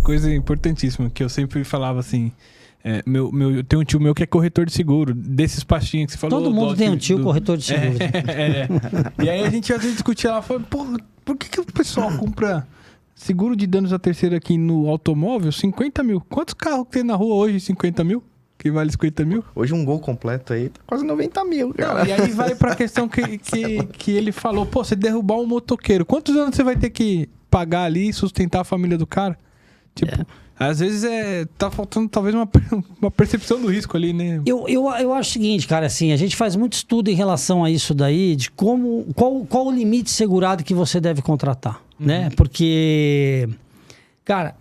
coisa importantíssima, que eu sempre falava assim... tem um tio meu que é corretor de seguro, desses pastinhos que você falou. Todo mundo tem um tio corretor de seguro. E aí a gente às vezes discutia lá, falava, porra, por que o pessoal compra seguro de danos à terceira aqui no automóvel 50 mil? Quantos carros tem na rua hoje 50 mil? Que vale 50 mil? Hoje um Gol completo aí tá quase 90 mil, cara. Não, e aí vai pra questão que ele falou, pô, você derrubar um motoqueiro, quantos anos você vai ter que pagar ali e sustentar a família do cara? Tipo... Às vezes tá faltando talvez uma percepção do risco ali, né? Eu acho o seguinte, cara, assim, a gente faz muito estudo em relação a isso daí, de qual o limite segurado que você deve contratar, né? Porque, cara,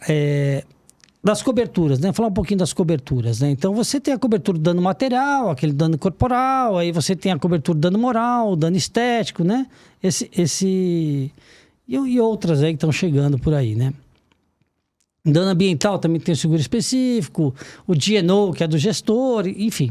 das coberturas, né? Falar um pouquinho das coberturas, né? Então você tem a cobertura do dano material, aquele dano corporal, aí você tem a cobertura do dano moral, dano estético, né? E outras aí que estão chegando por aí, né? Dano ambiental também tem um seguro específico, o D&O, que é do gestor, enfim.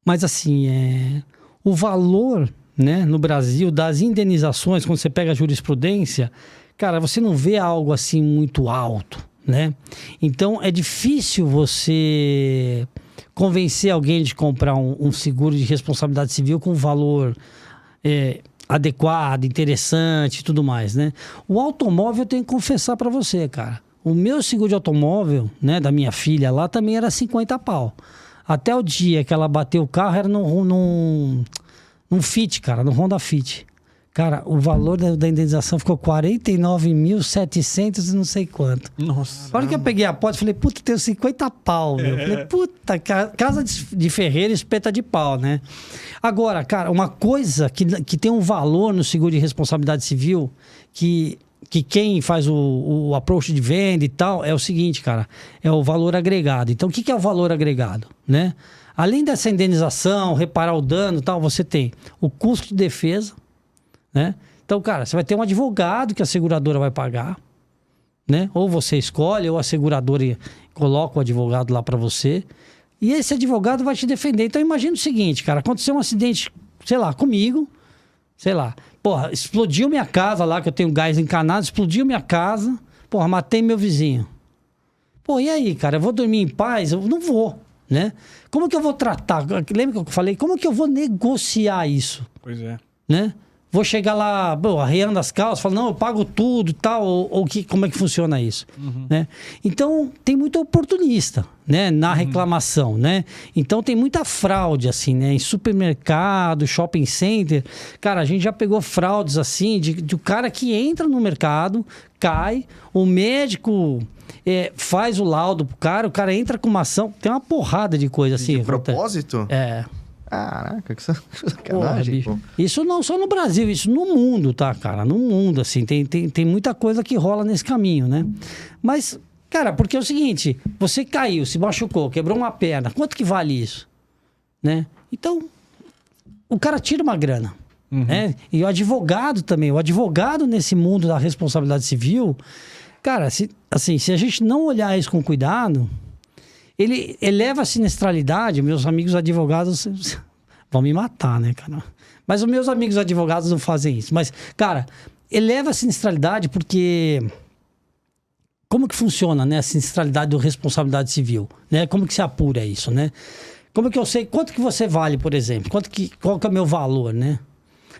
Mas assim, o valor, né, no Brasil das indenizações, quando você pega a jurisprudência, cara, você não vê algo assim muito alto, né? Então é difícil você convencer alguém de comprar um seguro de responsabilidade civil com valor... adequado, interessante e tudo mais, né? O automóvel eu tenho que confessar pra você, cara. O meu seguro de automóvel, né, da minha filha lá, também era 50 pau. Até o dia que ela bateu o carro, era num Fit, cara, no Honda Fit. Cara, o valor da indenização ficou 49.700 e não sei quanto. Nossa. Na hora que eu peguei a pote, falei, puta, tenho 50 pau, meu. Falei, puta, casa de ferreiro, espeta de pau, né? Agora, cara, uma coisa que tem um valor no seguro de responsabilidade civil, que quem faz o approach de venda e tal, é o seguinte, cara, é o valor agregado. Então, o que é o valor agregado, né? Além dessa indenização, reparar o dano e tal, você tem o custo de defesa, né? Então, cara, você vai ter um advogado que a seguradora vai pagar, né? Ou você escolhe, ou a seguradora coloca o advogado lá para você. E esse advogado vai te defender. Então, imagina o seguinte, cara. Aconteceu um acidente, sei lá, comigo. Sei lá. Porra, explodiu minha casa lá, que eu tenho gás encanado. Explodiu minha casa. Porra, matei meu vizinho. Pô, e aí, cara? Eu vou dormir em paz? Eu não vou, né? Como que eu vou tratar? Lembra que eu falei? Como que eu vou negociar isso? Pois é. Né? Vou chegar lá, arreando as calças, falar, não, eu pago tudo e tal, como é que funciona isso? Né? Então, tem muito oportunista, né, na reclamação, né? Então, tem muita fraude, assim, né? Em supermercado, shopping center. Cara, a gente já pegou fraudes, assim, de cara que entra no mercado, cai, o médico... faz o laudo pro cara, o cara entra com uma ação, tem uma porrada de coisa assim. De propósito? Caraca, que sacanagem. Porra, isso não só no Brasil, isso no mundo, tá, cara? No mundo, assim, tem muita coisa que rola nesse caminho, né? Mas, cara, porque é o seguinte, você caiu, se machucou, quebrou uma perna, quanto que vale isso? Né? Então, o cara tira uma grana, né? E o advogado também, o advogado nesse mundo da responsabilidade civil, cara, se a gente não olhar isso com cuidado... Ele eleva a sinistralidade, meus amigos advogados vão me matar, né, cara? Mas os meus amigos advogados não fazem isso. Mas, cara, eleva a sinistralidade porque... Como que funciona, né, a sinistralidade do responsabilidade civil? Né? Como que se apura isso, né? Como que eu sei quanto que você vale, por exemplo? Qual que é o meu valor, né?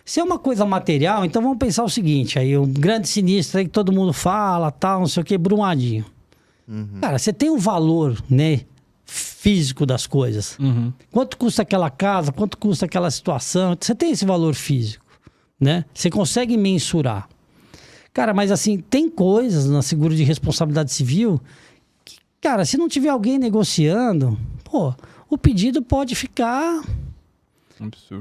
Se é uma coisa material, então vamos pensar o seguinte, aí um grande sinistro aí que todo mundo fala, tal, não sei o que, Brumadinho. Cara, você tem um valor, né, físico das coisas. Quanto custa aquela casa, quanto custa aquela situação, você tem esse valor físico, né? Você consegue mensurar. Cara, mas assim, tem coisas na seguro de responsabilidade civil que, cara, se não tiver alguém negociando, pô, o pedido pode ficar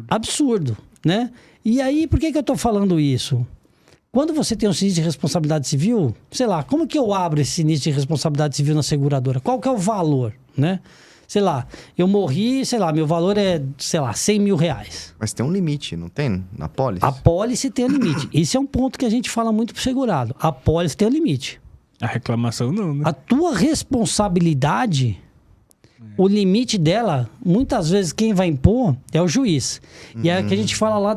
absurdo, né? E aí, por que eu tô falando isso? Quando você tem um sinistro de responsabilidade civil, sei lá, como que eu abro esse sinistro de responsabilidade civil na seguradora? Qual que é o valor, né? Sei lá, eu morri, sei lá, meu valor é, sei lá, 100 mil reais. Mas tem um limite, não tem? Na pólice? A pólice tem um limite. Esse é um ponto que a gente fala muito pro segurado. A pólice tem um limite. A reclamação não, né? A tua responsabilidade, o limite dela, muitas vezes quem vai impor é o juiz. E é que a gente fala lá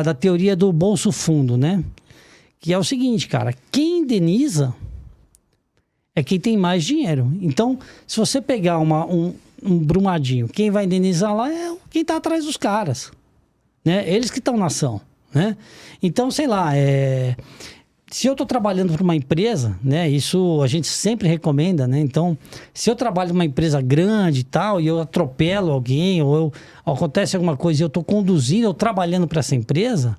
da teoria do bolso fundo, né? Que é o seguinte, cara, quem indeniza é quem tem mais dinheiro. Então, se você pegar um Brumadinho, quem vai indenizar lá é quem está atrás dos caras, né? Eles que estão na ação, né? Então, sei lá, se eu estou trabalhando para uma empresa, né? Isso a gente sempre recomenda, né? Então, se eu trabalho numa empresa grande e tal, e eu atropelo alguém, ou acontece alguma coisa e eu estou conduzindo, ou trabalhando para essa empresa,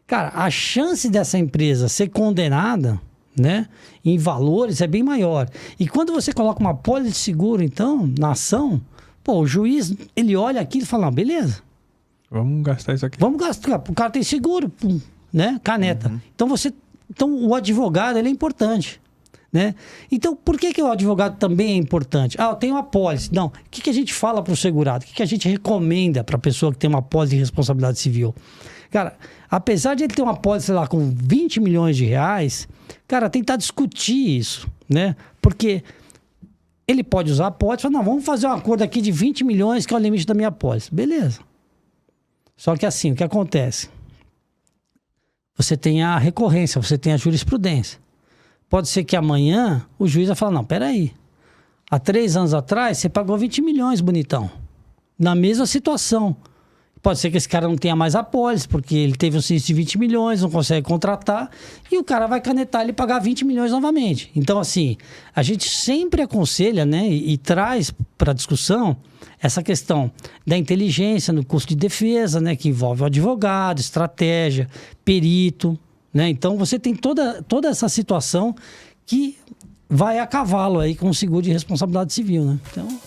cara, a chance dessa empresa ser condenada, né, em valores é bem maior. E quando você coloca uma pólice de seguro, então, na ação, o juiz, ele olha aquilo e fala, não, beleza. Vamos gastar isso aqui. Vamos gastar, o cara tem seguro, pum, né, caneta. Então, o advogado, ele é importante, né? Então, por que o advogado também é importante? Eu tenho uma pólice. Não, o que a gente fala para o segurado? O que a gente recomenda para a pessoa que tem uma pólice de responsabilidade civil? Cara, apesar de ele ter uma pólice, sei lá, com 20 milhões de reais, cara, tentar discutir isso, né? Porque ele pode usar a pólice e falar, não, vamos fazer um acordo aqui de 20 milhões, que é o limite da minha pólice. Beleza. Só que assim, o que acontece? Você tem a recorrência, você tem a jurisprudência. Pode ser que amanhã o juiz vai falar, não, peraí. Há 3 anos atrás, você pagou 20 milhões, bonitão. Na mesma situação. Pode ser que esse cara não tenha mais a pólice, porque ele teve um sinistro de 20 milhões, não consegue contratar, e o cara vai canetar ele e pagar 20 milhões novamente. Então, assim, a gente sempre aconselha, né, e traz para discussão essa questão da inteligência no custo de defesa, né, que envolve o advogado, estratégia, perito, né? Então, você tem toda essa situação que vai a cavalo aí com o seguro de responsabilidade civil, né? Então...